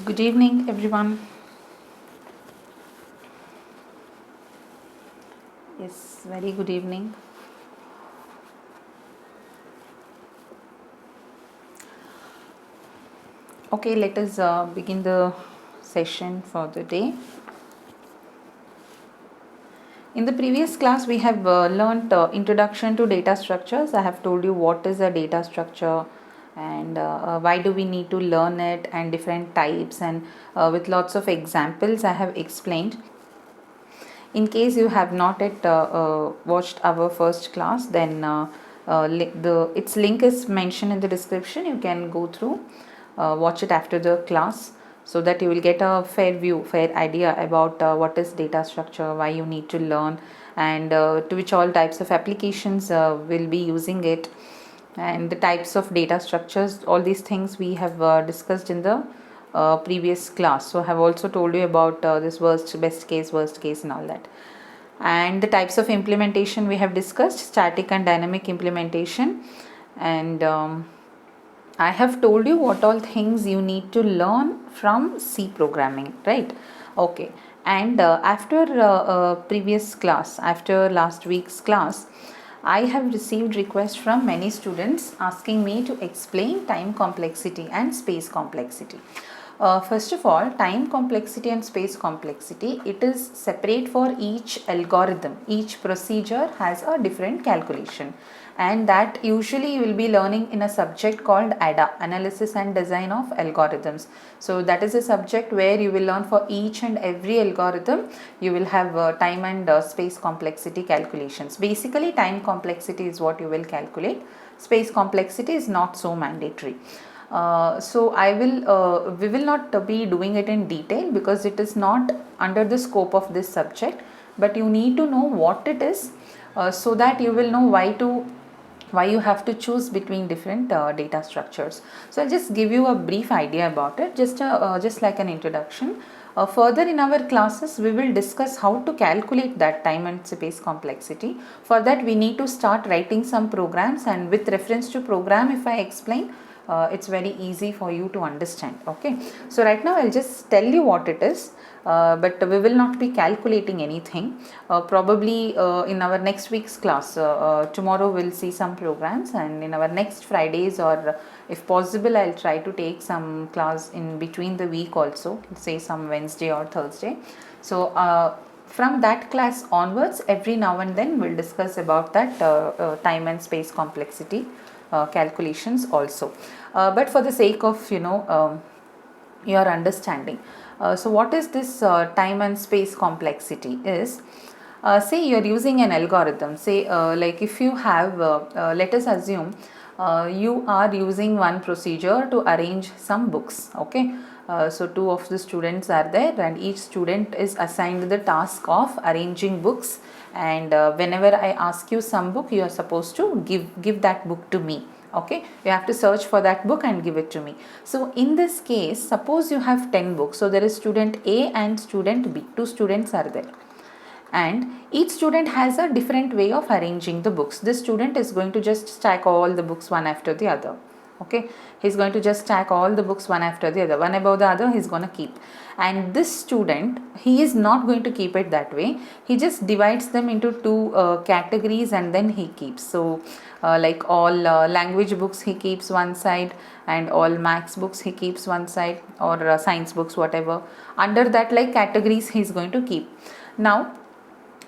Good evening, everyone. Yes, very good evening. Okay, let us begin the session for the day. In the previous class, we have learnt introduction to data structures. I have told you what is a data structure and why do we need to learn it and different types, and with lots of examples I have explained. In case you have not yet watched our first class, then its link is mentioned in the description. You can go through, watch it after the class, so that you will get a fair idea about what is data structure, why you need to learn, and to which all types of applications will be using it, and the types of data structures. All these things we have discussed in the previous class. So I have also told you about this best case, worst case, and all that. And the types of implementation we have discussed: static and dynamic implementation. And I have told you what all things you need to learn from C programming, right? Okay. And after previous class, after last week's class, I have received requests from many students asking me to explain time complexity and space complexity. First of all, time complexity and space complexity, it is separate for each algorithm. Each procedure has a different calculation, and that usually you will be learning in a subject called ADA, Analysis and Design of Algorithms. So that is a subject where you will learn for each and every algorithm you will have time and space complexity calculations. Basically, time complexity is what you will calculate. Space complexity is not so mandatory. So we will not be doing it in detail because it is not under the scope of this subject, but you need to know what it is, so that you will know why you have to choose between different data structures. So I'll just give you a brief idea about it, just like an introduction. Further in our classes, we will discuss how to calculate that time and space complexity. For that, we need to start writing some programs, and with reference to program, if I explain, it's very easy for you to understand. Okay, so right now I'll just tell you what it is, but we will not be calculating anything. Probably in our next week's class, tomorrow we'll see some programs, and in our next Fridays, or if possible, I'll try to take some class in between the week also, say some Wednesday or Thursday. So from that class onwards, every now and then we'll discuss about that time and space complexity calculations also. But for the sake of your understanding, so what is this time and space complexity is, say you're using an algorithm, say like if you have let us assume you are using one procedure to arrange some books. Okay, so two of the students are there, and each student is assigned the task of arranging books, and whenever I ask you some book, you are supposed to give that book to me. Okay, you have to search for that book and give it to me. So in this case, suppose you have 10 books. So there is student A and student B, two students are there, and each student has a different way of arranging the books. This student is going to just stack all the books one after the other. Okay, he's going to just stack all the books one after the other, one above the other he's going to keep. And this student, he is not going to keep it that way. He just divides them into two categories, and then he keeps. So like all language books he keeps one side, and all maths books he keeps one side, or science books, whatever, under that like categories he's going to keep. Now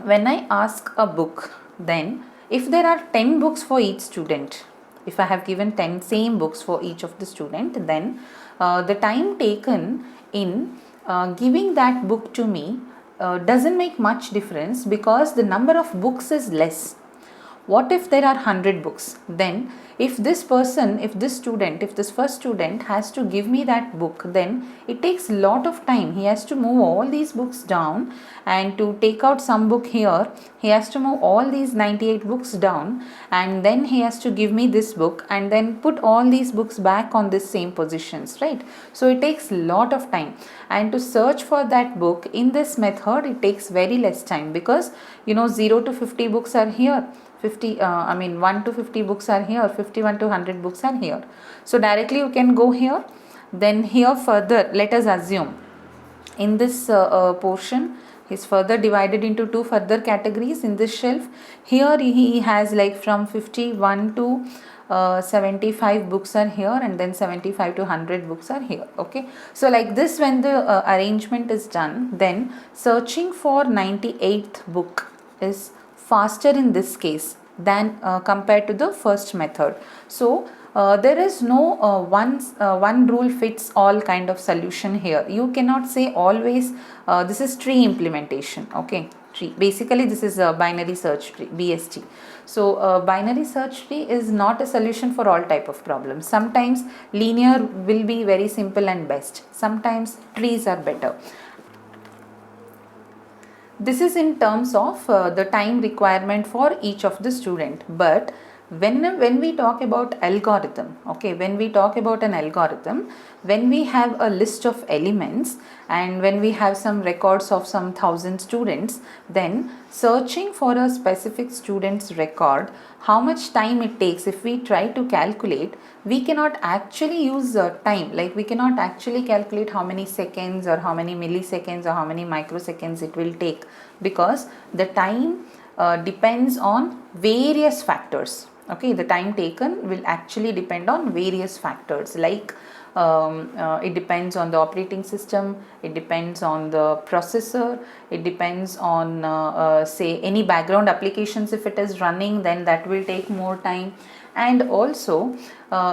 when I ask a book, then if there are 10 books for each student, if I have given 10 same books for each of the student, then the time taken in giving that book to me doesn't make much difference, because the number of books is less. What if there are 100 books? Then if this person, if this student, if this first student has to give me that book, then it takes a lot of time. He has to move all these books down, and to take out some book here, he has to move all these 98 books down, and then he has to give me this book, and then put all these books back on this same positions, right? So it takes a lot of time, and to search for that book in this method, it takes very less time, because 0 to 50 books are here, 1 to 50 books are here, 51 to 100 books are here. So directly you can go here, Then here further, let us assume in this portion is further divided into two further categories in this shelf. Here he has like from 51 to 75 books are here, and then 75 to 100 books are here. Okay, so like this, when the arrangement is done, then searching for 98th book is faster in this case than compared to the first method. So there is no one rule fits all kind of solution here. You cannot say always this is tree implementation. Okay, tree, basically this is a binary search tree, BST. So binary search tree is not a solution for all type of problems. Sometimes linear will be very simple and best, sometimes trees are better. This is in terms of the time requirement for each of the student. But when we talk about algorithm, okay, when we talk about an algorithm, when we have a list of elements and when we have some records of some 1,000 students, then searching for a specific student's record, how much time it takes, if we try to calculate, we cannot actually use time, like we cannot actually calculate how many seconds or how many milliseconds or how many microseconds it will take, because the time depends on various factors. Okay, the time taken will actually depend on various factors, like it depends on the operating system, it depends on the processor, it depends on say any background applications. If it is running, then that will take more time. And also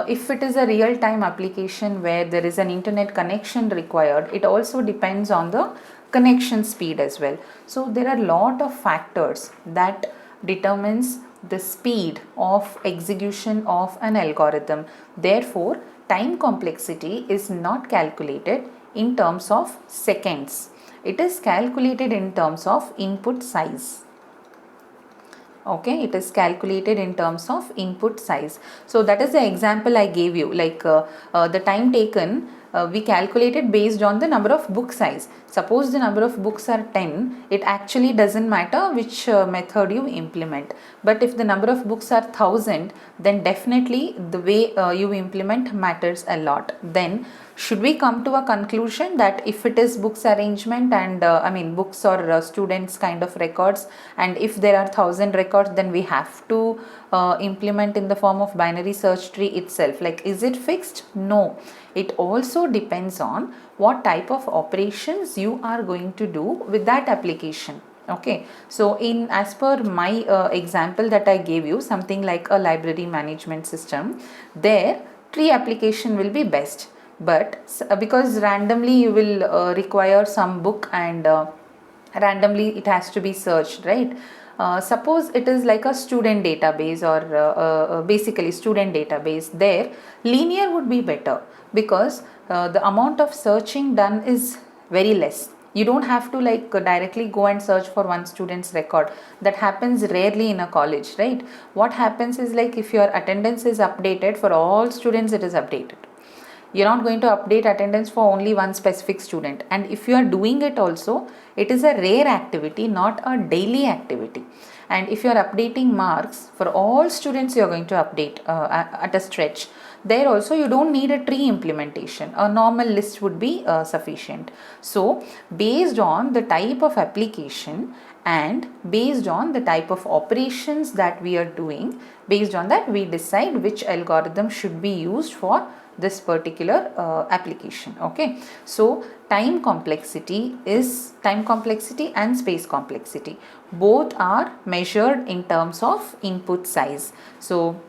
if it is a real time application where there is an internet connection required, it also depends on the connection speed as well. So there are a lot of factors that determines the speed of execution of an algorithm. Therefore, time complexity is not calculated in terms of seconds. It is calculated in terms of input size. Okay, it is calculated in terms of input size. So that is the example I gave you, like the time taken we calculated based on the number of book size. Suppose the number of books are 10, it actually doesn't matter which method you implement. But if the number of books are 1,000, then definitely the way you implement matters a lot. Then should we come to a conclusion that if it is books arrangement and I mean books or students kind of records, and if there are 1,000 records, then we have to implement in the form of binary search tree itself. Like, is it fixed? No. It also depends on what type of operations you are going to do with that application. Okay, so in as per my example that I gave you, something like a library management system, there tree application will be best. But because randomly you will require some book and randomly it has to be searched, right? Suppose it is like a student database or basically student database, there linear would be better, because the amount of searching done is very less. You don't have to like directly go and search for one student's record. That happens rarely in a college, right? What happens is, like, if your attendance is updated for all students, it is updated. You're not going to update attendance for only one specific student. And if you are doing it also, it is a rare activity, not a daily activity. And if you are updating marks for all students, you are going to update at a stretch. There also you don't need a tree implementation. A normal list would be sufficient. So based on the type of application and based on the type of operations that we are doing, based on that we decide which algorithm should be used for this particular application. Okay, so time complexity and space complexity, both are measured in terms of input size. So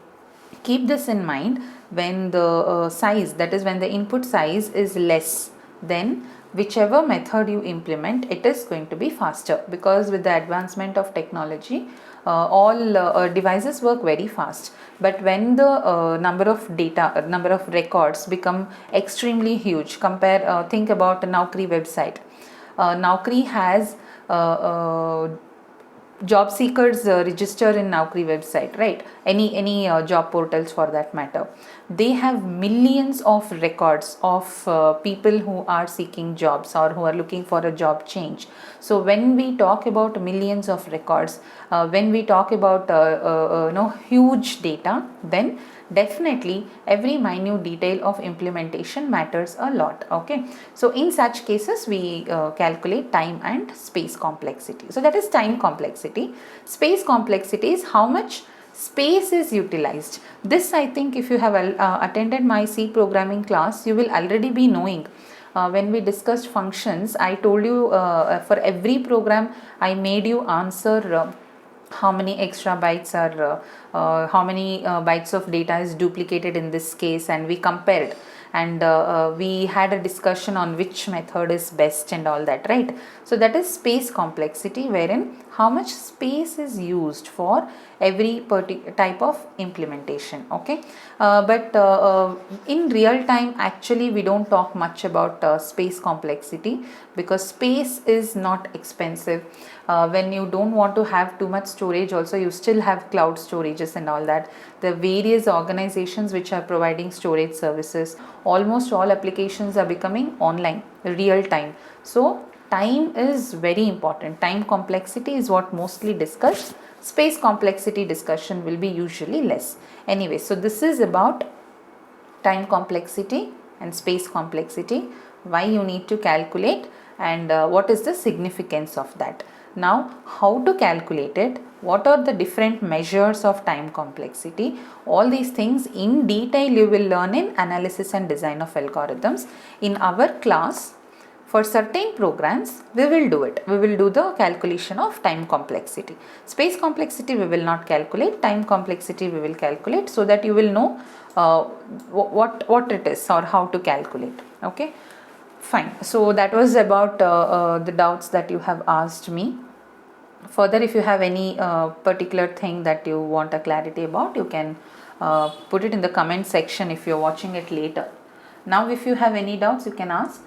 keep this in mind. When the size, that is when the input size is less, then whichever method you implement, it is going to be faster, because with the advancement of technology all devices work very fast. But when the number of records become extremely huge, think about the Naukri website. Naukri has job seekers register in Naukri website, right? Any job portals for that matter. They have millions of records of people who are seeking jobs or who are looking for a job change. So when we talk about millions of records, when we talk about huge data, then definitely every minute detail of implementation matters a lot. Okay, so in such cases we calculate time and space complexity. So that is time complexity. Space complexity is how much space is utilized. This, I think, if you have attended my C programming class, you will already be knowing. When we discussed functions, I told you for every program I made you answer how many extra bytes are how many bytes of data is duplicated in this case, and we compared, and we had a discussion on which method is best and all that, right? So that is space complexity, wherein how much space is used for every type of implementation. Okay, but in real time actually we don't talk much about space complexity, because space is not expensive. When you don't want to have too much storage, also you still have cloud storages and all that. The various organizations which are providing storage services, almost all applications are becoming online, real time. So time is very important. Time complexity is what mostly discussed. Space complexity discussion will be usually less. Anyway, so this is about time complexity and space complexity, why you need to calculate, and what is the significance of that. Now, how to calculate it, what are the different measures of time complexity, all these things in detail you will learn in analysis and design of algorithms. In our class, for certain programs we will do it. We will do the calculation of time complexity. Space complexity we will not calculate, time complexity we will calculate, so that you will know what it is or how to calculate. Okay, fine. So that was about the doubts that you have asked me. Further, if you have any particular thing that you want a clarity about, you can put it in the comment section if you are watching it later. Now if you have any doubts, you can ask.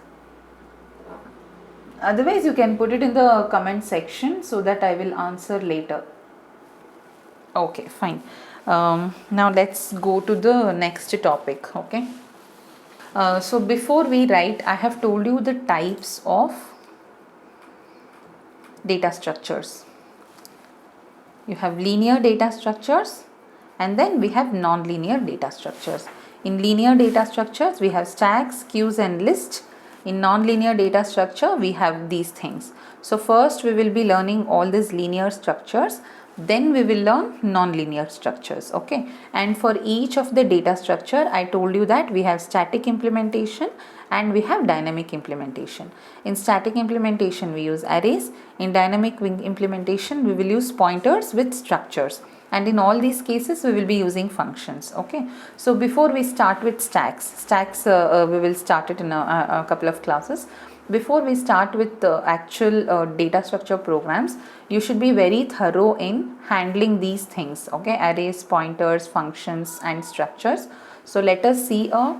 Otherwise you can put it in the comment section so that I will answer later. Okay, fine. Now let's go to the next topic. Okay, so before we write, I have told you the types of data structures. You have linear data structures, and then we have non-linear data structures. In linear data structures we have stacks, queues and lists. In non-linear data structure we have these things. So first we will be learning all these linear structures, then we will learn non-linear structures. Okay, and for each of the data structure I told you that we have static implementation and we have dynamic implementation. In static implementation we use arrays, in dynamic implementation we will use pointers with structures, and in all these cases we will be using functions. Okay, so before we start with stacks we will start it in a couple of classes. Before we start with the actual data structure programs, you should be very thorough in handling these things. Okay, arrays, pointers, functions and structures. So let us see a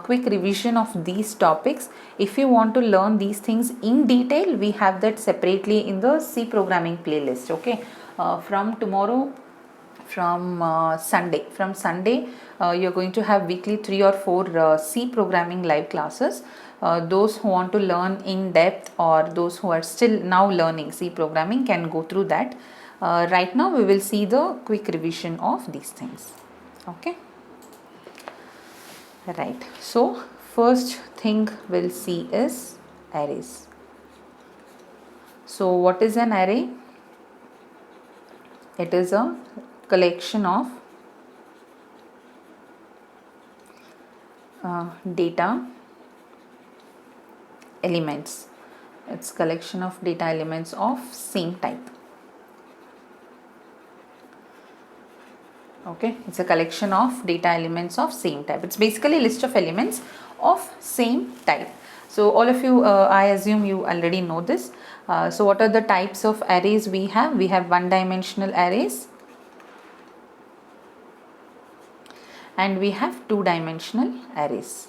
quick revision of these topics. If you want to learn these things in detail, we have that separately in the C programming playlist. Okay, from tomorrow, from Sunday you're going to have weekly 3 or 4 C programming live classes. Those who want to learn in depth or those who are still now learning C programming can go through that. Right now we will see the quick revision of these things. Okay, right. So first thing we'll see is arrays. So what is an array? It is a collection of data elements. It's collection of data elements of same type. Okay, it's a collection of data elements of same type. It's basically a list of elements of same type. So all of you, I assume you already know this. So what are the types of arrays we have? We have one-dimensional arrays and we have two-dimensional arrays.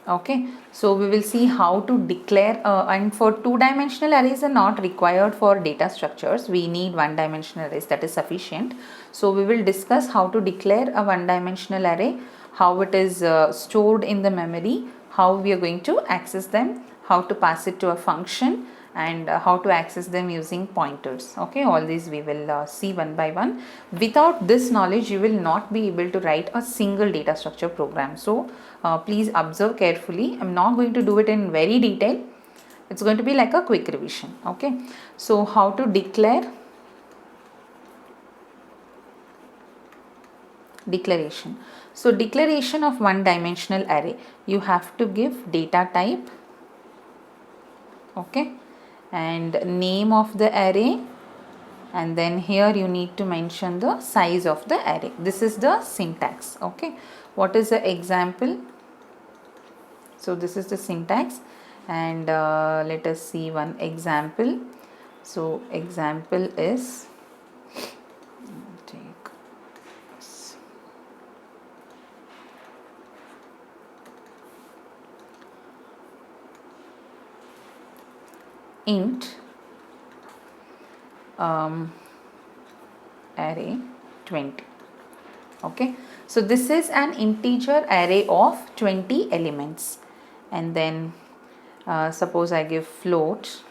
Okay, so we will see how to declare and for two-dimensional arrays are not required for data structures. We need one-dimensional arrays, that is sufficient. So we will discuss how to declare a one-dimensional array, how it is stored in the memory, how we are going to access them, how to pass it to a function, and how to access them using pointers. Okay, all these we will see one by one. Without this knowledge you will not be able to write a single data structure program. So please observe carefully. I'm not going to do it in very detail. It's going to be like a quick revision. Okay, so how to declare declaration. So declaration of one dimensional array, you have to give data type, okay, and name of the array, and then here you need to mention the size of the array. This is the syntax. Okay, what is the example? So this is the syntax, and let us see one example. So example is, take this. Int array 20. Okay, so this is an integer array of 20 elements, and then suppose I give float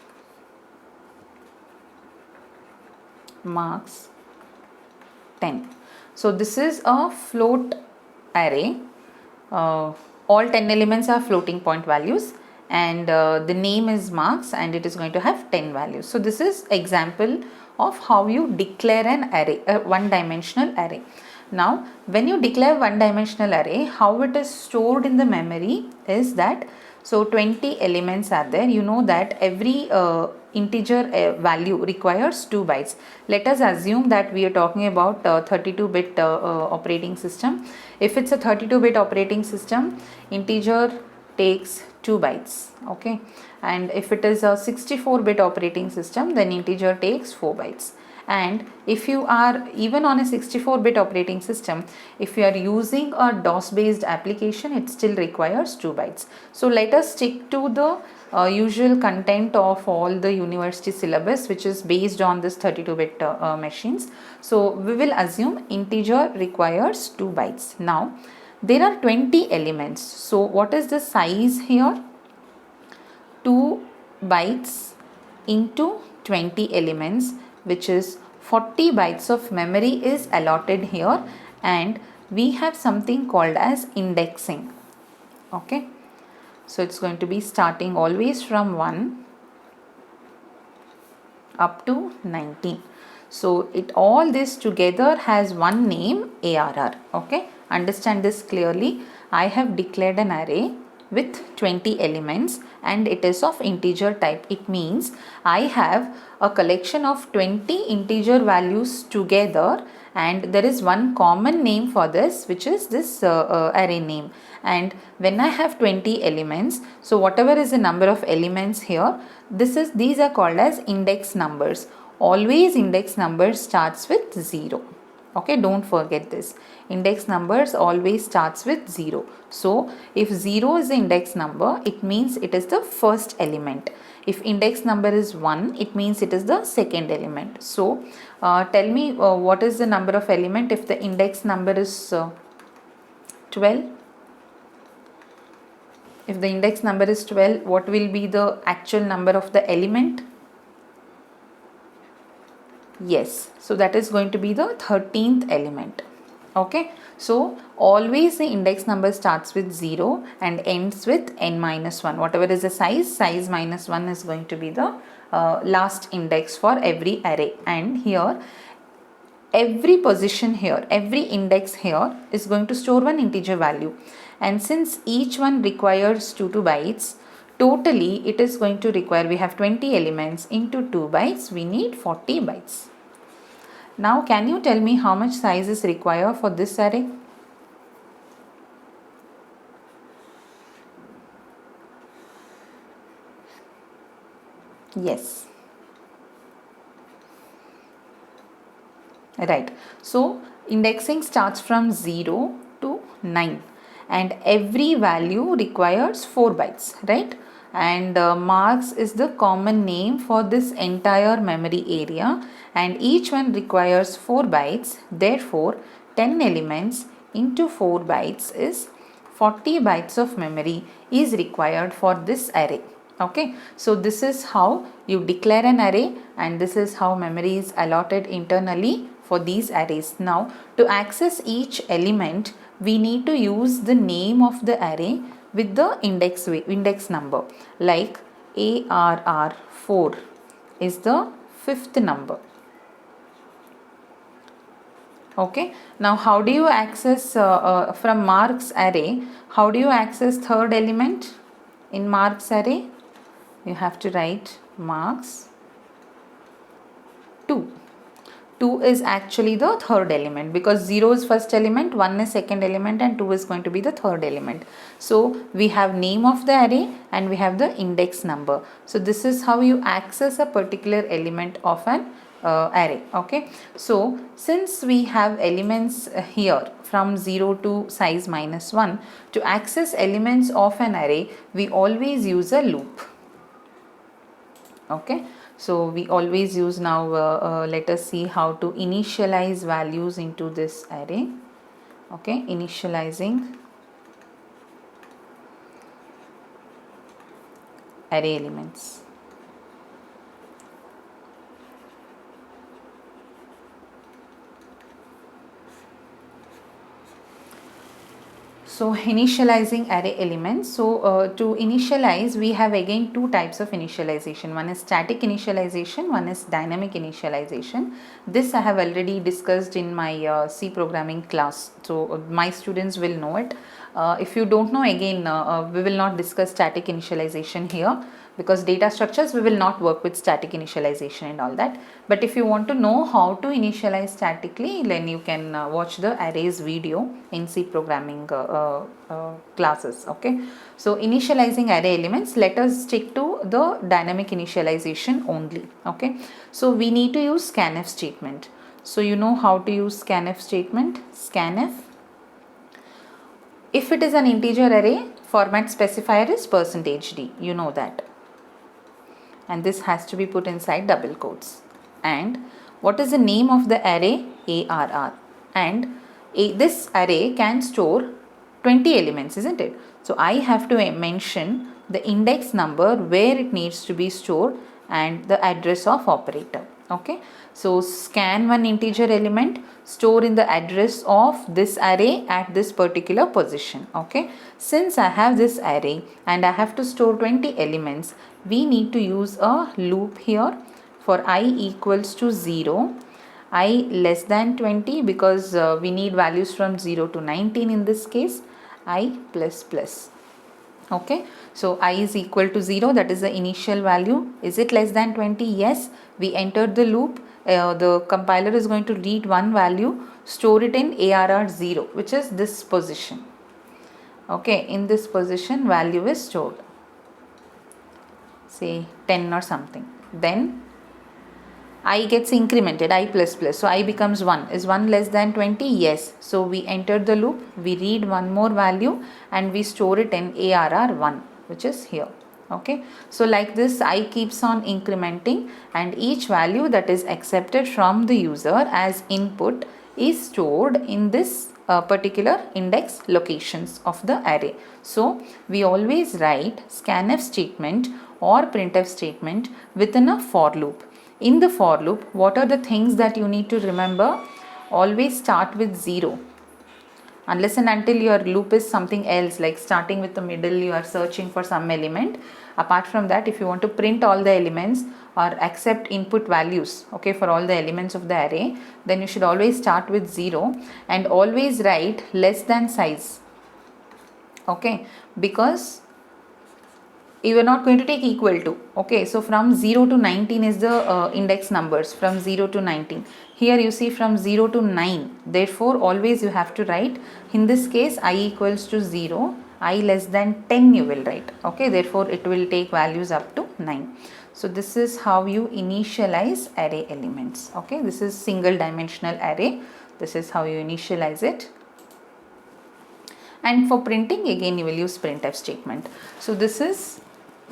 marks 10. So this is a float array. All 10 elements are floating point values, and the name is marks, and it is going to have 10 values. So this is example of how you declare an array, a one dimensional array. Now when you declare one dimensional array, how it is stored in the memory is that, so 20 elements are there. You know that every integer value requires 2 bytes. Let us assume that we are talking about 32-bit operating system. If it's a 32-bit operating system, integer takes 2 bytes. Okay, and if it is a 64-bit operating system, then integer takes 4 bytes. And if you are even on a 64-bit operating system, if you are using a DOS based application, it still requires 2 bytes. So let us stick to the usual content of all the university syllabus, which is based on this 32-bit machines. So we will assume integer requires 2 bytes. Now there are 20 elements. So what is the size here? 2 bytes into 20 elements, which is 40 bytes of memory is allotted here, and we have something called as indexing. Okay, so it's going to be starting always from 1 up to 19. So it all this together has one name, ARR. Okay, understand this clearly. I have declared an array with 20 elements, and it is of integer type. It means I have a collection of 20 integer values together, and there is one common name for this, which is this array name. And when I have 20 elements, so whatever is the number of elements here, these are called as index numbers. Always index number starts with 0. Okay, don't forget this. Index numbers always starts with 0. So if 0 is the index number, it means it is the first element. If index number is 1, it means it is the second element. So tell me what is the number of element if the index number is 12? If the index number is 12, what will be the actual number of the element? Yes, so that is going to be the 13th element. Okay, so always the index number starts with 0 and ends with n minus 1. Whatever is the size minus 1 is going to be the last index for every array. And here every position here, every index here is going to store one integer value, and since each one requires 2 bytes, totally it is going to require, we have 20 elements into 2 bytes, we need 40 bytes. Now can you tell me how much size is required for this array? Yes. Right. So indexing starts from 0 to 9, and every value requires 4 bytes, right? And marks is the common name for this entire memory area, and each one requires 4 bytes. Therefore 10 elements into 4 bytes is 40 bytes of memory is required for this array. Okay, so this is how you declare an array, and this is how memory is allotted internally for these arrays. Now, to access each element, we need to use the name of the array with the index number, like ARR4 is the fifth number. Okay, now how do you access from marks array, how do you access third element in marks array? You have to write marks 2. 2 is actually the third element, because 0 is first element, 1 is second element, and 2 is going to be the third element. So we have name of the array and we have the index number. So this is how you access a particular element of an array. Okay, so since we have elements here from 0 to size -1, to access elements of an array, we always use a loop. Okay, so we always use now let us see how to initialize values into this array. Okay, initializing array elements. So initializing array elements. So to initialize, we have again two types of initialization. One is static initialization, one is dynamic initialization. This I have already discussed in my C programming class. So my students will know it. If you don't know, again we will not discuss static initialization here, because data structures we will not work with static initialization and all that. But if you want to know how to initialize statically, then you can watch the arrays video in C programming classes. Okay, so initializing array elements, let us stick to the dynamic initialization only. Okay, so we need to use scanf statement. So you know how to use scanf statement. Scanf, if it is an integer array, format specifier is %d, you know that, and this has to be put inside double quotes. And what is the name of the array? ARR. And this array can store 20 elements, isn't it? So I have to mention the index number where it needs to be stored and the address of operator. Okay, so scan one integer element, store in the address of this array at this particular position. Okay, since I have this array and I have to store 20 elements, we need to use a loop here for I equals to 0, I less than 20, because we need values from 0 to 19 in this case, I plus plus. Okay, so I is equal to 0, that is the initial value. Is it less than 20? Yes, we entered the loop. The compiler is going to read one value, store it in ARR 0, which is this position. Okay, in this position value is stored, say 10 or something. Then I gets incremented, I plus plus, so I becomes 1. Is 1 less than 20? Yes. So we enter the loop, we read one more value and we store it in ARR 1, which is here. Okay, so like this I keeps on incrementing, and each value that is accepted from the user as input is stored in this particular index locations of the array. So we always write scanf statement or printf statement within a for loop. In the for loop, what are the things that you need to remember? Always start with 0. Unless and until your loop is something else, like starting with the middle, you are searching for some element. Apart from that, if you want to print all the elements or accept input values, okay, for all the elements of the array, then you should always start with 0 and always write less than size. Okay, because you are not going to take equal to. Okay, so from 0 to 19 is the index numbers, from 0 to 19. Here you see from 0 to 9. Therefore always you have to write, in this case I equals to 0, I less than 10 you will write. Okay, therefore it will take values up to 9. So this is how you initialize array elements. Okay, this is single dimensional array. This is how you initialize it. And for printing, again you will use printf statement. So this is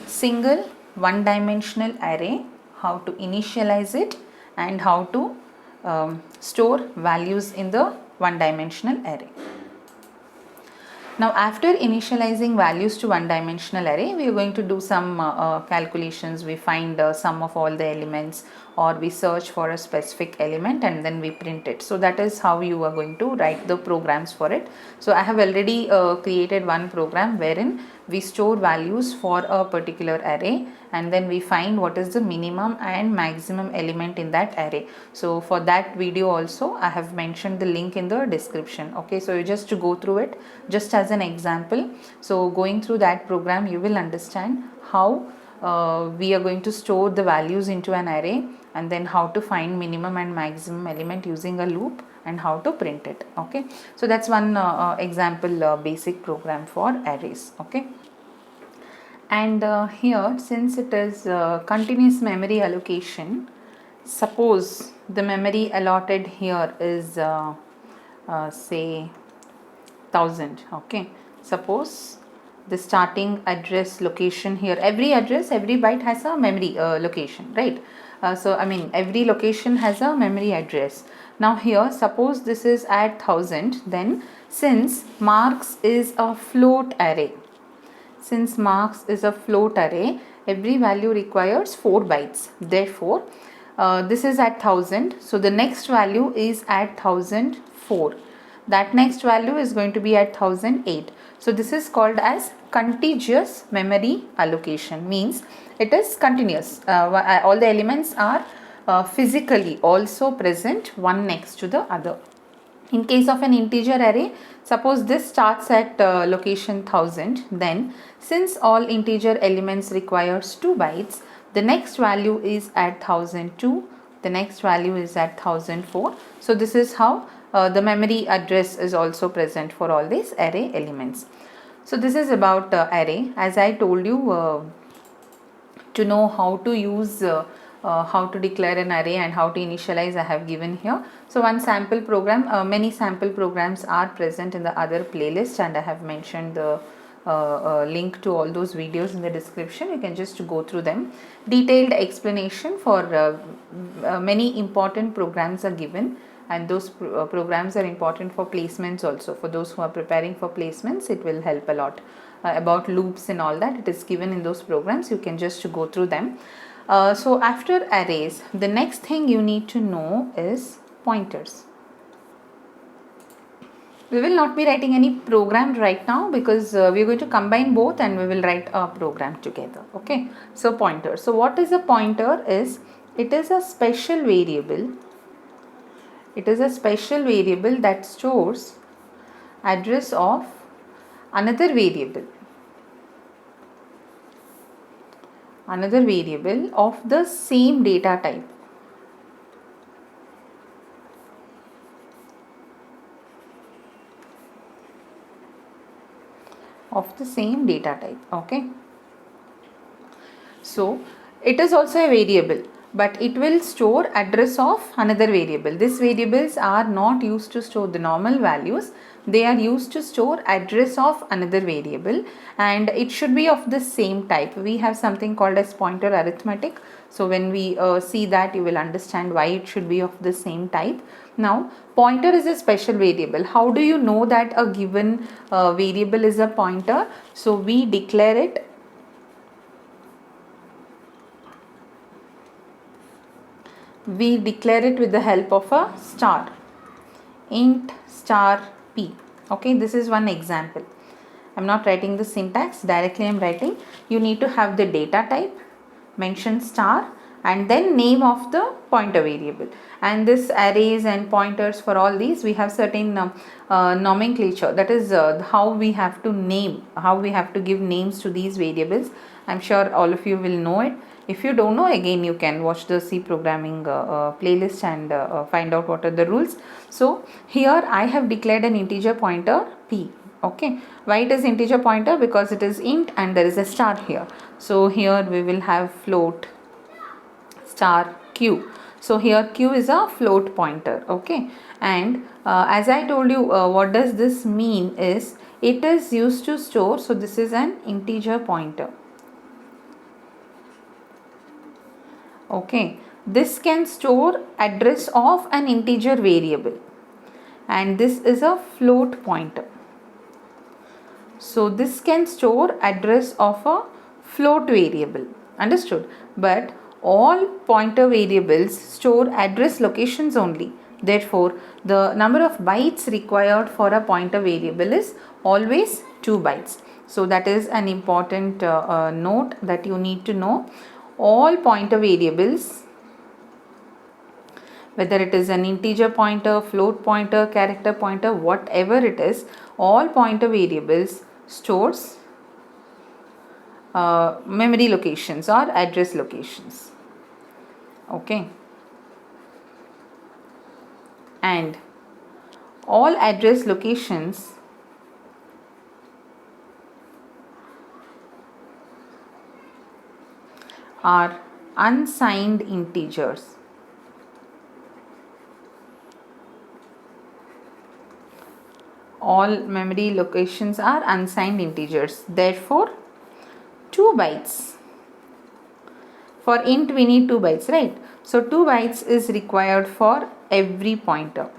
single one dimensional array, how to initialize it and how to store values in the one dimensional array. Now after initializing values to one dimensional array, we are going to do some calculations. We find sum of all the elements, or we search for a specific element and then we print it. So that is how you are going to write the programs for it. So I have already created one program wherein we store values for a particular array and then we find what is the minimum and maximum element in that array. So for that video also I have mentioned the link in the description. Okay, so you just to go through it just as an example. So going through that program you will understand how we are going to store the values into an array, and then how to find minimum and maximum element using a loop, and how to print it. Okay, so that's one example basic program for arrays. Okay, and here, since it is continuous memory allocation, suppose the memory allotted here is say 1000. Okay, suppose the starting address location here, every address, every byte has a memory location, right? So I mean every location has a memory address. Now here suppose this is at 1000, then since marks is a float array, every value requires 4 bytes. Therefore this is at 1000, so the next value is at 1004, that next value is going to be at 1008. So this is called as contiguous memory allocation, means it is continuous. All the elements are physically also present one next to the other. In case of an integer array, suppose this starts at location 1000, then since all integer elements requires 2 bytes, the next value is at 1002, the next value is at 1004. So this is how the memory address is also present for all these array elements. So this is about array. As I told you, to know how to use how to declare an array and how to initialize, I have given here. So one sample program, many sample programs are present in the other playlist, and I have mentioned the link to all those videos in the description. You can just go through them. Detailed explanation for many important programs are given, and those programs are important for placements also. For those who are preparing for placements, it will help a lot. About loops and all that, it is given in those programs. You can just go through them. So after arrays, the next thing you need to know is pointers. We will not be writing any program right now because we are going to combine both and we will write a program together. Okay, so pointer. So what is a pointer? It is a special variable. It is a special variable that stores address of another variable. Another variable of the same data type. Of the same data type. Okay. So it is also a variable, but it will store address of another variable. These variables are not used to store the normal values. They are used to store address of another variable, and it should be of the same type. We have something called as pointer arithmetic. So when we see that, you will understand why it should be of the same type. Now pointer is a special variable. How do you know that a given variable is a pointer? So we declare it with the help of a star, int star p. Okay, this is one example. I'm not writing the syntax directly, I'm writing. You need to have the data type, mention star, and then name of the pointer variable. And this arrays and pointers, for all these we have certain nomenclature, that is how we have to name, how we have to give names to these variables. I'm sure all of you will know it. If you don't know, again you can watch the C programming playlist and find out what are the rules. So here I have declared an integer pointer p. Okay, why it is integer pointer? Because it is int and there is a star here. So here we will have float star q. So here q is a float pointer. Okay, and as I told you, what does this mean is it is used to store. So this is an integer pointer. Okay, this can store address of an integer variable, and this is a float pointer. So this can store address of a float variable. Understood? But all pointer variables store address locations only. Therefore, the number of bytes required for a pointer variable is always 2 bytes. So that is an important note that you need to know. All pointer variables, whether it is an integer pointer, float pointer, character pointer, whatever it is, all pointer variables stores memory locations or address locations. Okay. And all address locations are unsigned integers. All memory locations are unsigned integers. Therefore, 2 bytes. For int we need 2 bytes, right? So 2 bytes is required for every pointer.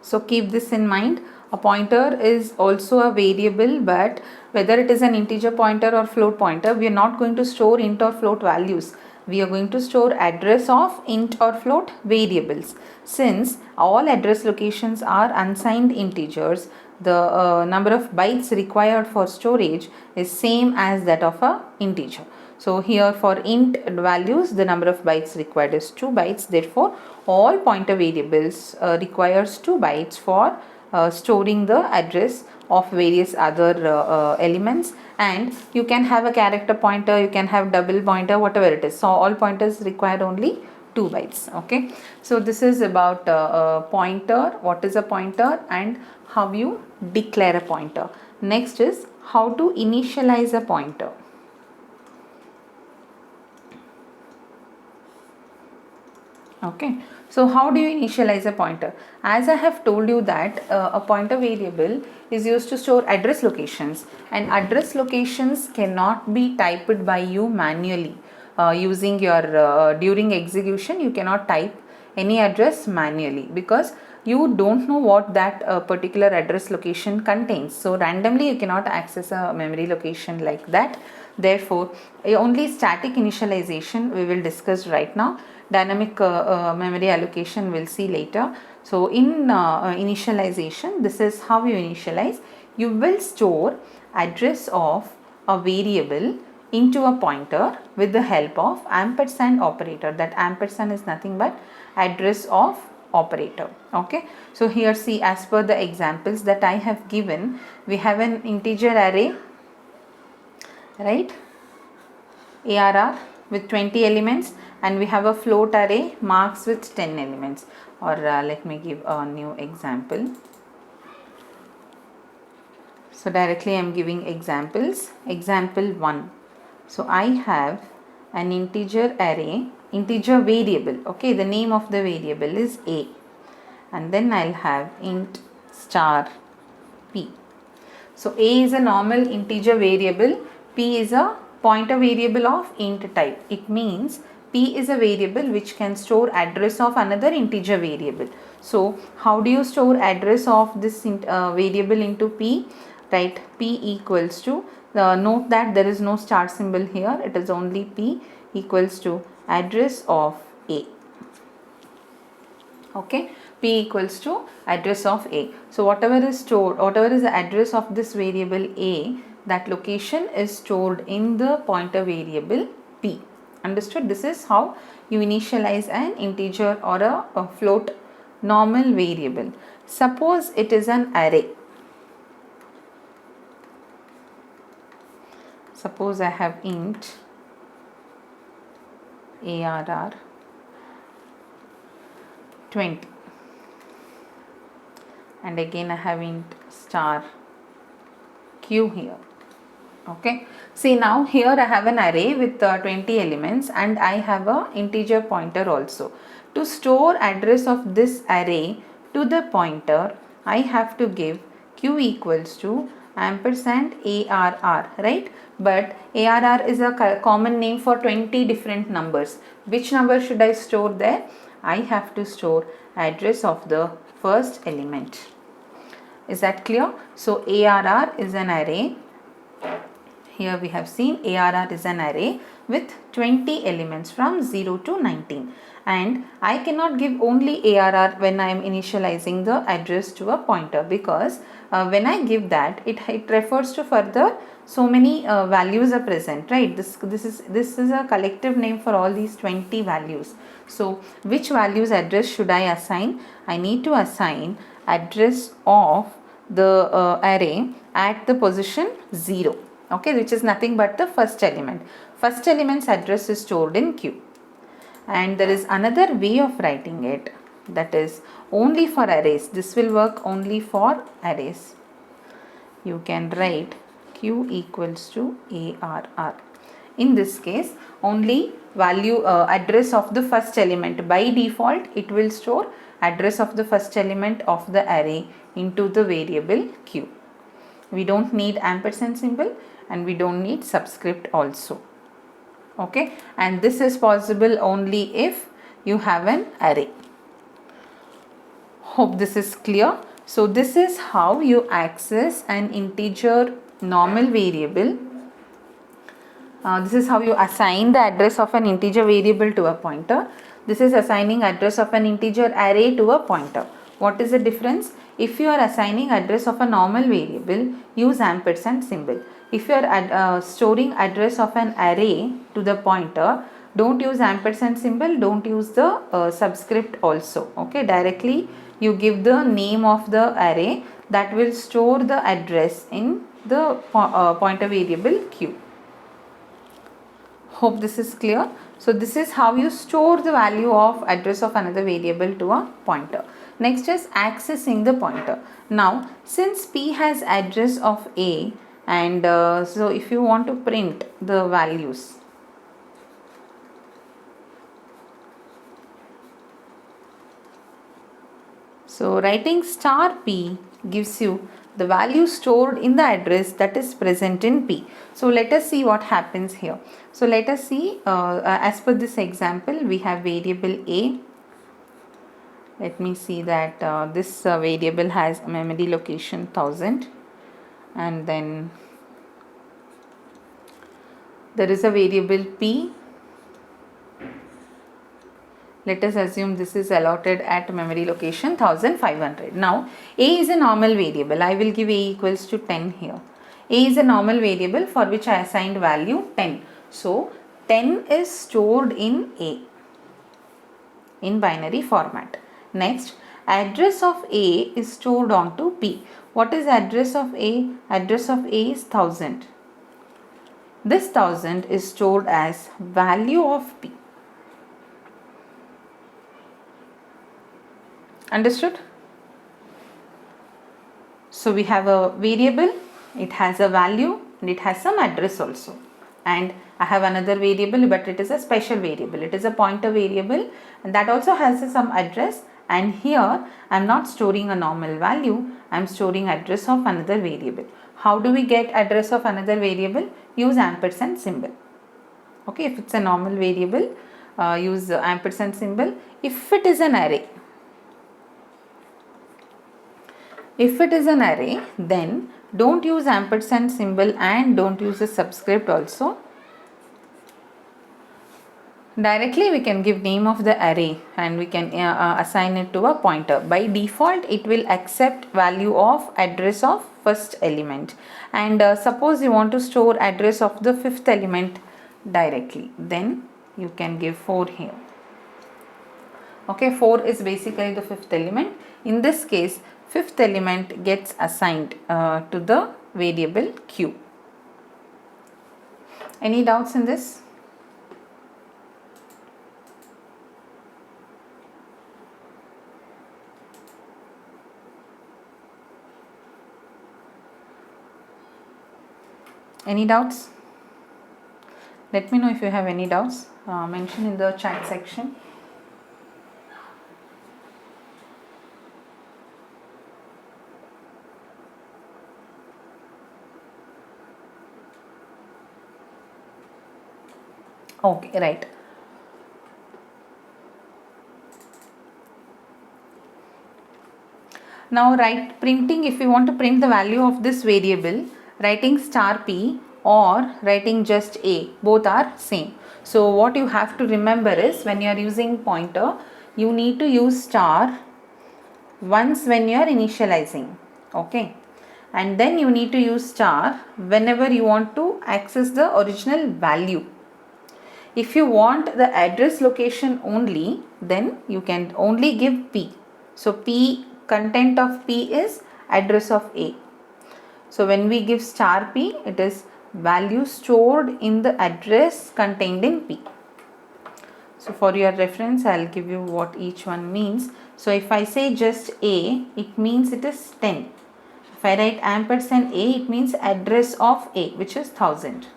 So keep this in mind. A pointer is also a variable, but whether it is an integer pointer or float pointer, we are not going to store int or float values. We are going to store address of int or float variables. Since all address locations are unsigned integers, the number of bytes required for storage is same as that of a integer. So here for int values, the number of bytes required is 2 bytes. Therefore, all pointer variables requires 2 bytes for storing the address of various other elements. And you can have a character pointer, you can have double pointer, whatever it is. So all pointers require only 2 bytes. Okay. So this is about pointer, what is a pointer and how you declare a pointer. Next is how to initialize a pointer. Okay, so how do you initialize a pointer? As I have told you that a pointer variable is used to store address locations, and address locations cannot be typed by you manually. Using your during execution you cannot type any address manually because you don't know what that particular address location contains. So randomly you cannot access a memory location like that. Therefore, only static initialization we will discuss right now. Dynamic memory allocation we'll see later. So in initialization, this is how you initialize. You will store address of a variable into a pointer with the help of ampersand operator. That ampersand is nothing but address of operator. Okay, so here see, as per the examples that I have given, we have an integer array, right, ARR with 20 elements, and we have a float array marks with 10 elements. Or let me give a new example. So directly I am giving examples. Example 1. So I have an integer array, integer variable. Okay, the name of the variable is A, and then I'll have int star p. So A is a normal integer variable, p is a pointer variable of int type. It means p is a variable which can store address of another integer variable. So how do you store address of this variable into p? Right, p equals to, note that there is no star symbol here, it is only p equals to address of A. Okay, p equals to address of A. So whatever is stored, whatever is the address of this variable A, that location is stored in the pointer variable p. Understood? This is how you initialize an integer or a float normal variable. Suppose it is an array. Suppose I have int ARR 20, and again I have int star q here. Okay, see now here I have an array with 20 elements and I have a integer pointer also. To store address of this array to the pointer, I have to give q equals to ampersand ARR, right? But ARR is a common name for 20 different numbers. Which number should I store there? I have to store address of the first element. Is that clear? So ARR is an array. Here we have seen ARR is an array with 20 elements from 0 to 19, and I cannot give only ARR when I am initializing the address to a pointer, because when I give that, it refers to further so many values are present, right? This is a collective name for all these 20 values. So which values address should I assign? I need to assign address of the array at the position 0, okay, which is nothing but the first element. First element's address is stored in Q. And there is another way of writing it, that is only for arrays. This will work only for arrays. You can write Q equals to ARR. In this case, only value address of the first element. By default, it will store address of the first element of the array into the variable Q. We don't need ampersand symbol and we don't need subscript also. Okay, and this is possible only if you have an array. Hope this is clear. So this is how you access an integer normal variable. This is how you assign the address of an integer variable to a pointer. This is assigning address of an integer array to a pointer. What is the difference? If you are assigning address of a normal variable, use ampersand symbol. If you are storing address of an array to the pointer, don't use ampersand symbol, don't use the subscript also. Okay, directly you give the name of the array that will store the address in the pointer variable Q. Hope this is clear. So this is how you store the value of address of another variable to a pointer. Next is accessing the pointer. Now since P has address of A, and so if you want to print the values, so writing star P gives you the value stored in the address that is present in P. So let us see what happens here. So let us see, as per this example, we have variable A. Let me see that this variable has memory location 1000, and then there is a variable P. Let us assume this is allotted at memory location 1500. Now A is a normal variable. I will give A equals to 10 here. A is a normal variable for which I assigned value 10. So 10 is stored in A in binary format. Next, address of A is stored onto P. What is address of A? Address of A is 1000. This 1000 is stored as value of P. Understood? So we have a variable, it has a value and it has some address also. And I have another variable, but it is a special variable. It is a pointer variable and that also has some address. And here I am not storing a normal value, I am storing address of another variable. How do we get address of another variable? Use ampersand symbol. Okay, if it's a normal variable, use ampersand symbol. If it is an array, then don't use ampersand symbol and don't use a subscript also. Directly we can give name of the array and we can assign it to a pointer. By default it will accept value of address of first element, and suppose you want to store address of the fifth element directly, then you can give 4 here. Okay, 4 is basically the fifth element. In this case, fifth element gets assigned to the variable Q. Any doubts in this? Any doubts? Let me know if you have any doubts. Mention in the chat section. Okay, right. Now write printing, if you want to print the value of this variable, writing star p or writing just a, both are same. So what you have to remember is, when you are using pointer, you need to use star once when you are initializing, okay, and then you need to use star whenever you want to access the original value. If you want the address location only, then you can only give p. So p, content of p is address of a. So when we give star p, it is value stored in the address contained in p. So for your reference, I will give you what each one means. So if I say just a, it means it is 10. If I write ampersand a, it means address of a, which is 1000.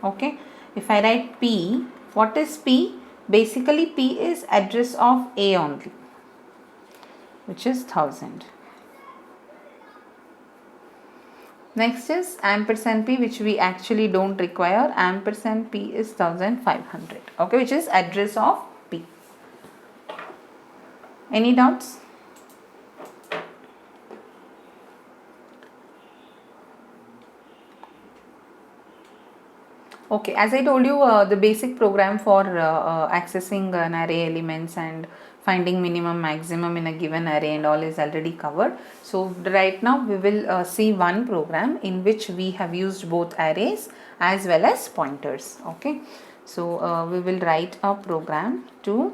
Okay. If I write p, what is p? Basically p is address of a only, which is 1000. Next is ampersand p, which we actually don't require. Ampersand p is 1500, okay, which is address of p. Any doubts? Okay, as I told you, the basic program for accessing an array elements and finding minimum maximum in a given array and all is already covered. So right now we will see one program in which we have used both arrays as well as pointers. Okay, so we will write a program to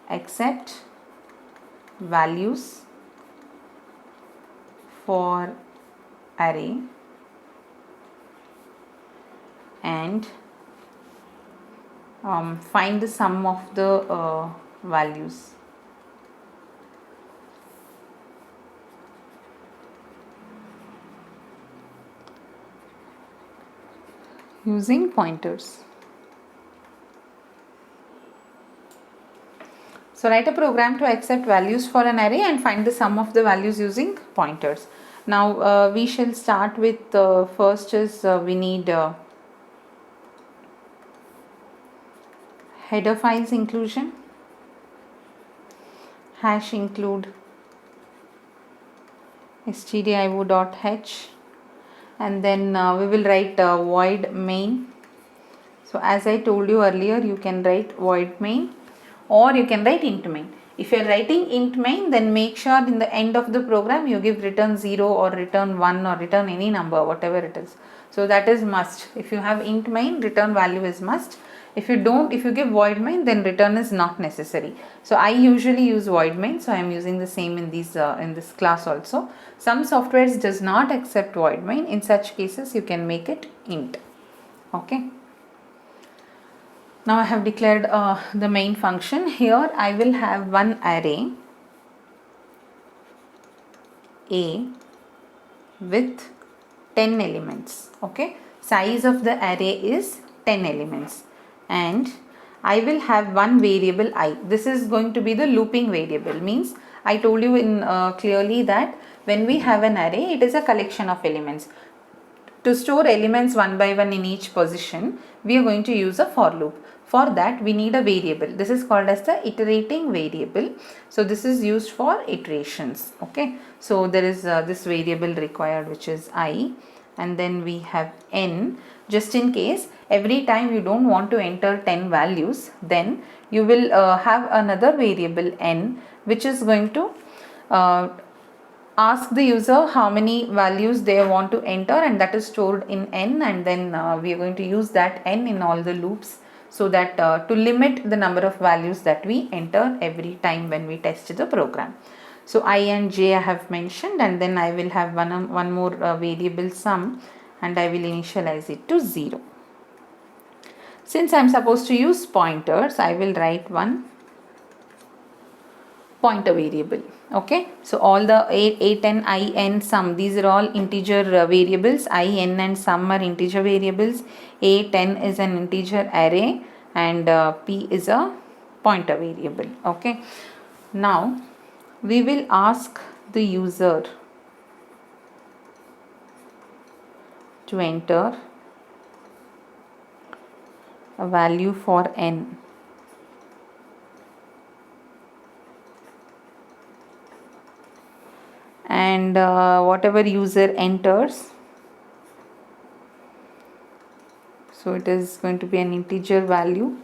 accept values for array and find the sum of the values. Using pointers. So write a program to accept values for an array and find the sum of the values using pointers. Now we shall start with first is we need header files inclusion, hash include stdio.h, and then we will write void main. So as I told you earlier, you can write void main or you can write int main. If you are writing int main, then make sure in the end of the program you give return 0 or return 1 or return any number, whatever it is. So that is must. If you have int main, return value is must. If you don't, if you give void main, then return is not necessary. So I usually use void main, so I am using the same in these in this class also. Some softwares does not accept void main. In such cases, you can make it int. Okay. Now I have declared the main function. Here I will have one array A with 10 elements. Okay, size of the array is 10 elements, and I will have one variable I. This is going to be the looping variable. Means I told you in clearly that when we have an array, it is a collection of elements. To store elements one by one in each position, we are going to use a for loop. For that, we need a variable. This is called as the iterating variable. So this is used for iterations. Okay. So there is this variable required, which is I, and then we have n. Just in case every time you don't want to enter 10 values, then you will have another variable n, which is going to ask the user how many values they want to enter, and that is stored in n, and then we are going to use that n in all the loops, so that to limit the number of values that we enter every time when we test the program. So I and j I have mentioned, and then I will have one more variable sum, and I will initialize it to 0. Since I am supposed to use pointers, I will write one pointer variable. Okay, so all the 8 and I, n, sum, these are all integer variables. I, n and sum are integer variables. 8, 10 is an integer array, and p is a pointer variable. Okay, now we will ask the user to enter a value for n. and whatever user enters, so it is going to be an integer value,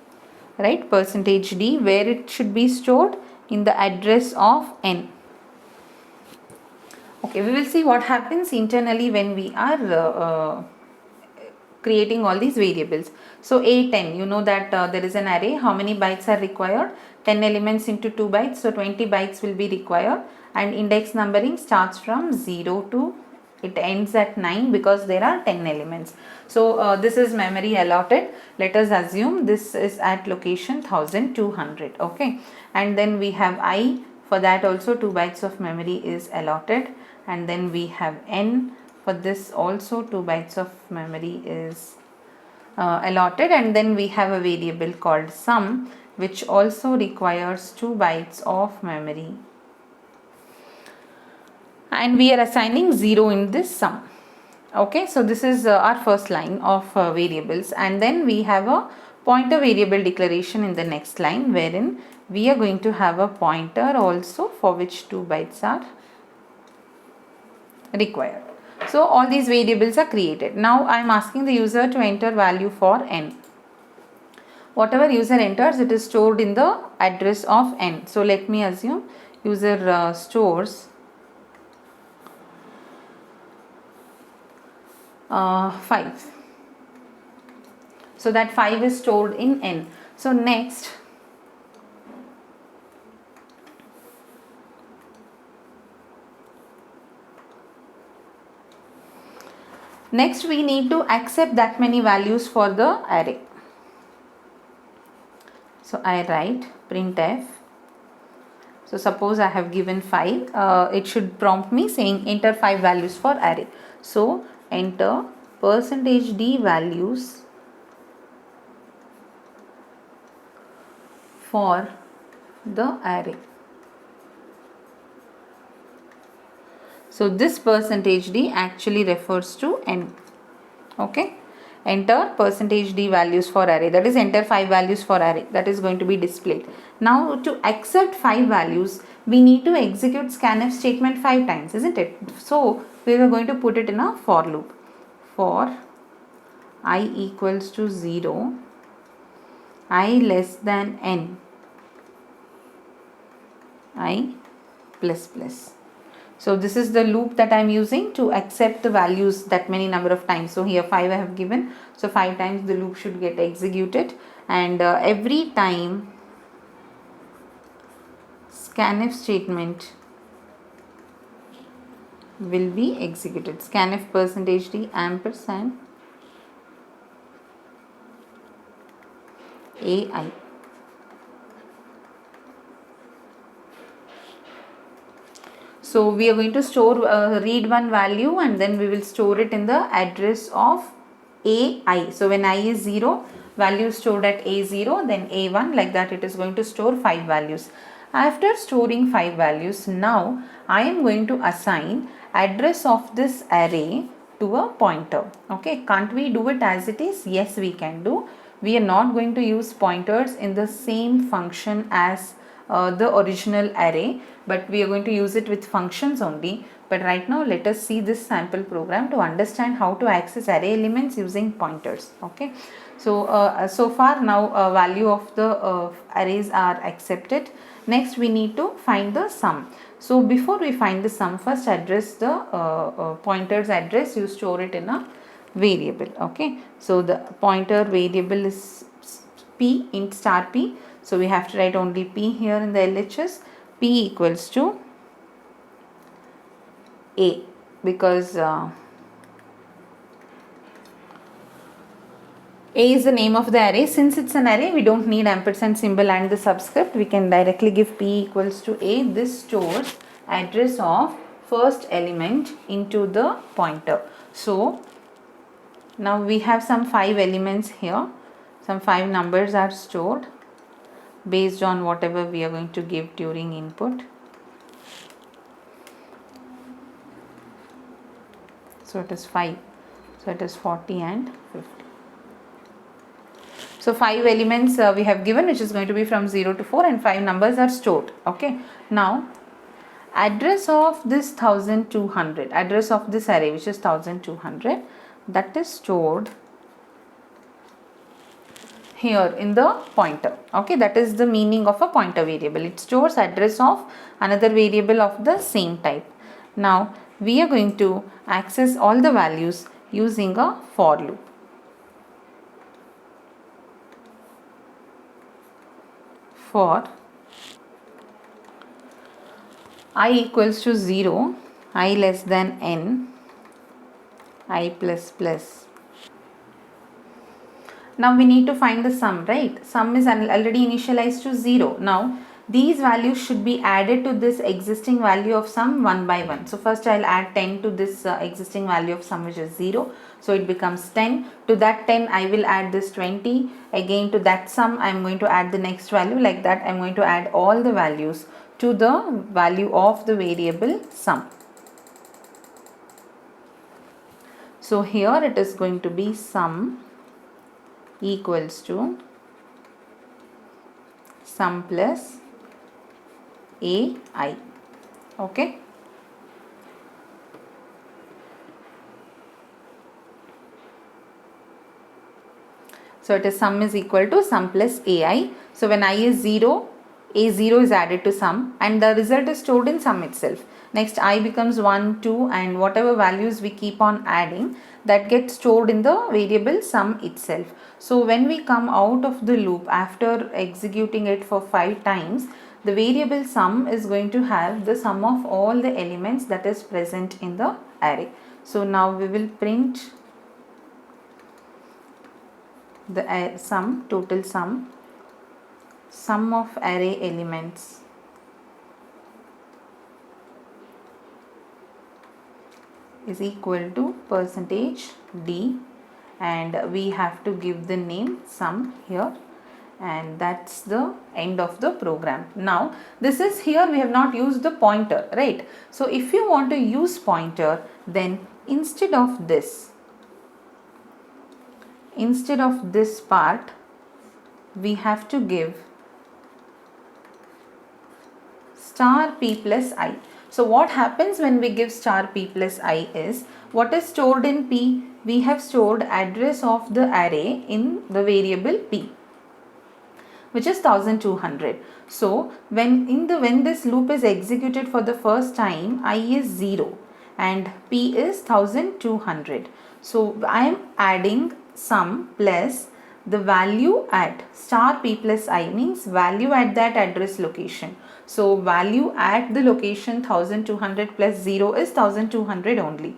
right, percentage d, where it should be stored in the address of n. Okay, we will see what happens internally when we are creating all these variables. So A10, you know that there is an array. How many bytes are required? 10 elements into 2 bytes, so 20 bytes will be required, and index numbering starts from 0 to it ends at 9 because there are 10 elements. So this is memory allotted. Let us assume this is at location 1200. Okay, and then we have I, for that also 2 bytes of memory is allotted, and then we have n, for this also 2 bytes of memory is allotted, and then we have a variable called sum which also requires 2 bytes of memory, and we are assigning 0 in this sum. Okay, so this is our first line of variables, and then we have a pointer variable declaration in the next line, wherein we are going to have a pointer also for which 2 bytes are required. So all these variables are created. Now I am asking the user to enter value for n. Whatever user enters, it is stored in the address of n. So let me assume user stores 5. So that 5 is stored in n. So next we need to accept that many values for the array. So I write printf. So suppose I have given 5, it should prompt me saying enter 5 values for array. So enter %d values for the array. So this %d actually refers to n. Okay, enter %d values for array, that is enter 5 values for array, that is going to be displayed. Now to accept 5 values, we need to execute scanf statement 5 times, isn't it? So we are going to put it in a for loop. For I equals to 0, I less than n, I plus plus. So this is the loop that I am using to accept the values that many number of times. So here 5 I have given. So 5 times the loop should get executed, and every time scanf statement will be executed. Scanf %d ampersand AI. So we are going to store read one value, and then we will store it in the address of AI. So when I is 0, value stored at A0, then A1, like that it is going to store 5 values. After storing 5 values, now I am going to assign address of this array to a pointer. Okay, can't we do it as it is? Yes, we can do. We are not going to use pointers in the same function as the original array, but we are going to use it with functions only. But right now let us see this sample program to understand how to access array elements using pointers. Okay, so so far now value of the arrays are accepted. Next we need to find the sum. So before we find the sum, first address the pointer's address. You store it in a variable. Okay, so the pointer variable is p, int star p. So we have to write only p here in the LHS. P equals to a, because A is the name of the array. Since it's an array, we don't need ampersand symbol and the subscript. We can directly give p equals to a. This stores address of first element into the pointer. So now we have some 5 elements here. Some 5 numbers are stored based on whatever we are going to give during input. So it is 5. So it is 40 and 50. So 5 elements we have given, which is going to be from 0 to 4, and 5 numbers are stored. Okay. Now address of this 1200, address of this array which is 1200, that is stored here in the pointer. Okay, that is the meaning of a pointer variable. It stores address of another variable of the same type. Now we are going to access all the values using a for loop. For I equals to 0, I less than n, I plus plus. Now we need to find the sum, right? Sum is already initialized to 0. Now these values should be added to this existing value of sum one by one. So first I'll add 10 to this existing value of sum which is 0. So it becomes 10. To that 10 I will add this 20. Again to that sum I am going to add the next value. Like that I am going to add all the values to the value of the variable sum. So here it is going to be sum equals to sum plus ai. Okay. So it is sum is equal to sum plus ai. So when I is 0, a0 is added to sum and the result is stored in sum itself. Next I becomes 1, 2 and whatever values we keep on adding, that gets stored in the variable sum itself. So when we come out of the loop after executing it for 5 times, the variable sum is going to have the sum of all the elements that is present in the array. So now we will print the sum, total sum of array elements is equal to %d and we have to give the name sum here, and that's the end of the program. Now this is here we have not used the pointer, right? So if you want to use pointer, then instead of this part we have to give star p plus I. So what happens when we give star p plus I is, what is stored in p? We have stored address of the array in the variable p, which is 1200. So when this loop is executed for the first time, I is 0 and p is 1200. So I am adding sum plus the value at star p plus I, means value at that address location. So value at the location 1200 plus 0 is 1200 only.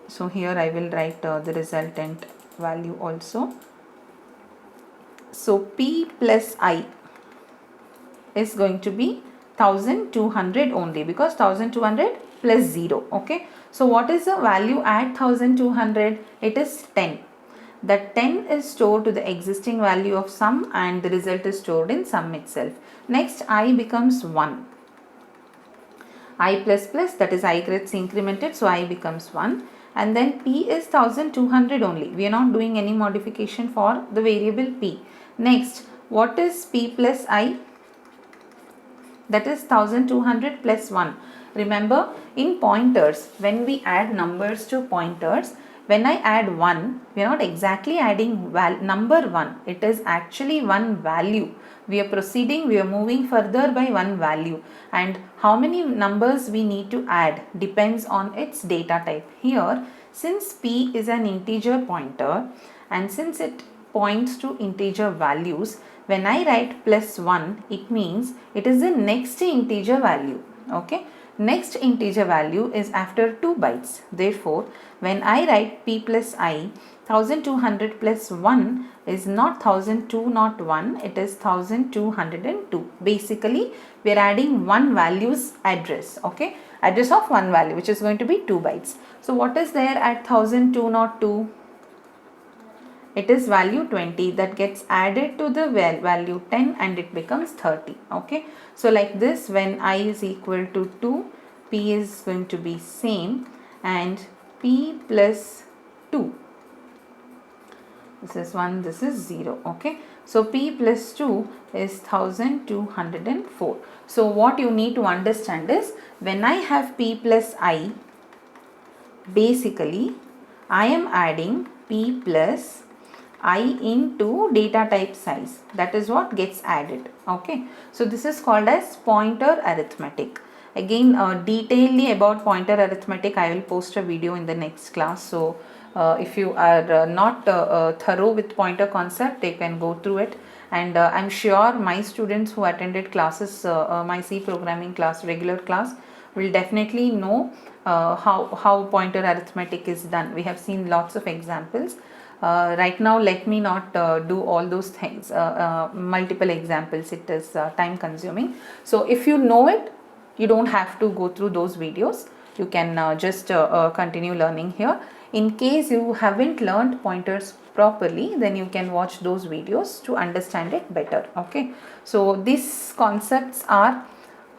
So here I will write the resultant value also. So p plus I is going to be 1200 only, because 1200 plus 0. Okay. So what is the value at 1200? It is 10. That 10 is stored to the existing value of sum and the result is stored in sum itself. Next I becomes 1. I plus plus, that is I gets incremented, so I becomes 1, and then p is 1200 only. We are not doing any modification for the variable p. Next, what is p plus I? That is 1200 plus 1. Remember, in pointers, when we add numbers to pointers, when I add 1, we are not exactly adding number 1. It is actually one value. We are proceeding, we are moving further by one value, and how many numbers we need to add depends on its data type. Here, since p is an integer pointer and since it points to integer values, when I write plus 1, it means it is the next integer value. Okay. Next integer value is after 2 bytes. Therefore, when I write p plus I, 1200 plus 1 is not 1201, it is 1202. Basically, we are adding one value's address. Okay. Address of one value, which is going to be 2 bytes. So what is there at 1202? It is value 20 that gets added to the value 10 and it becomes 30. Okay. So like this, when I is equal to 2, p is going to be same, and p plus 2. This is 1, this is 0. Okay. So P plus 2 is 1204. So what you need to understand is, when I have P plus I, basically I am adding P plus I into data type size. That is what gets added. Okay, so this is called as pointer arithmetic. Again, detailedly about pointer arithmetic I will post a video in the next class. So if you are not thorough with pointer concept, they can go through it. And I'm sure my students who attended classes, my C programming class, regular class, will definitely know how pointer arithmetic is done. We have seen lots of examples. Right now let me not do all those things, multiple examples, it is time consuming. So if you know it, you don't have to go through those videos, you can just continue learning here. In case you haven't learned pointers properly, then you can watch those videos to understand it better. Okay, so these concepts are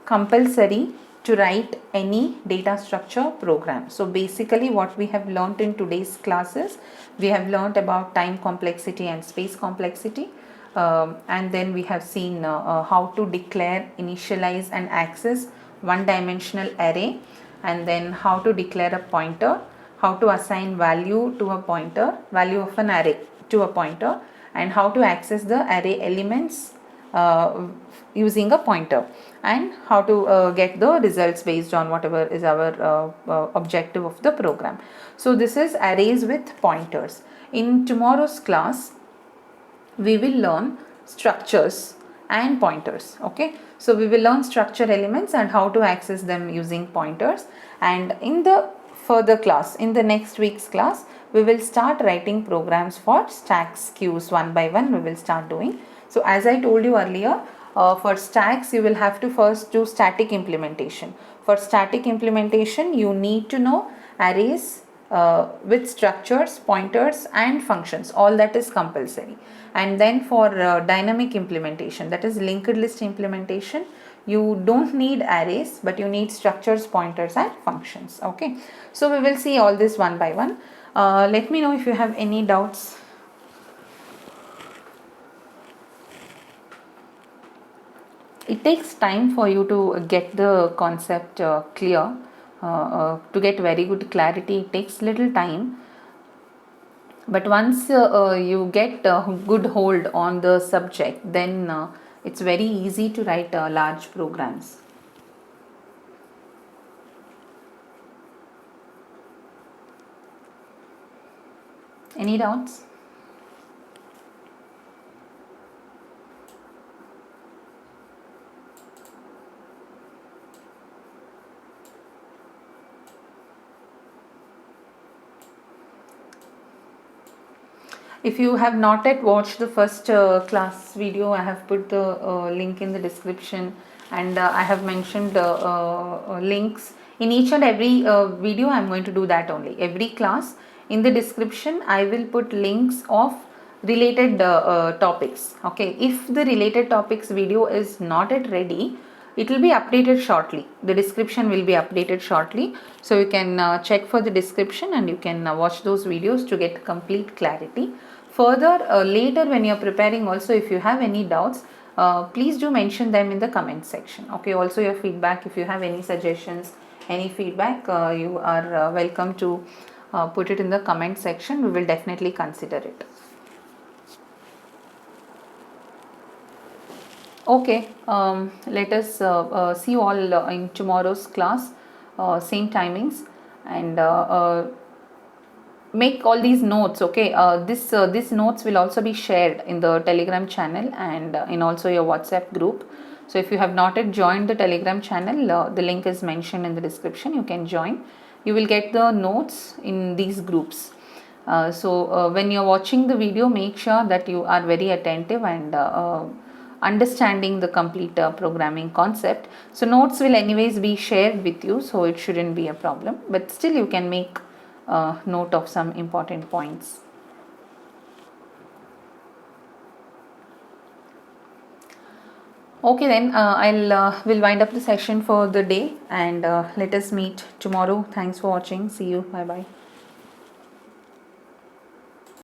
compulsory to write any data structure program. So basically what we have learnt in today's classes, we have learnt about time complexity and space complexity, and then we have seen how to declare, initialize and access one dimensional array, and then how to declare a pointer, how to assign value to a pointer, value of an array to a pointer, and how to access the array elements using a pointer, and how to get the results based on whatever is our objective of the program. So this is arrays with pointers. In tomorrow's class we will learn structures and pointers. Okay, so we will learn structure elements and how to access them using pointers, and in the further class, in the next week's class, we will start writing programs for stacks, queues, one by one we will start doing. So as I told you earlier, for stacks you will have to first do static implementation. For static implementation you need to know arrays with structures, pointers and functions, all that is compulsory. And then for dynamic implementation, that is linked list implementation, you don't need arrays but you need structures, pointers and functions. Okay, so we will see all this one by one. Let me know if you have any doubts. It takes time for you to get the concept clear, to get very good clarity. It takes little time, but once you get a good hold on the subject, then it's very easy to write large programs. Any doubts? If you have not yet watched the first class video, I have put the link in the description, and I have mentioned links in each and every video. I am going to do that only. Every class, in the description I will put links of related topics. Okay, if the related topics video is not yet ready, it will be updated shortly. The description will be updated shortly, so you can check for the description and you can watch those videos to get complete clarity. Further, later when you are preparing also, if you have any doubts, please do mention them in the comment section. Okay, also your feedback, if you have any suggestions, any feedback, you are welcome to put it in the comment section. We will definitely consider it. Okay, let us see you all in tomorrow's class, same timings, and make all these notes. Okay, this notes will also be shared in the Telegram channel and in also your WhatsApp group. So if you have not yet joined the Telegram channel, the link is mentioned in the description. You can join. You will get the notes in these groups. So when you're watching the video, make sure that you are very attentive and understanding the complete programming concept. So notes will anyways be shared with you, so it shouldn't be a problem, but still you can make note of some important points. Okay, then I'll will wind up the session for the day, and let us meet tomorrow. Thanks for watching. See you. Bye bye.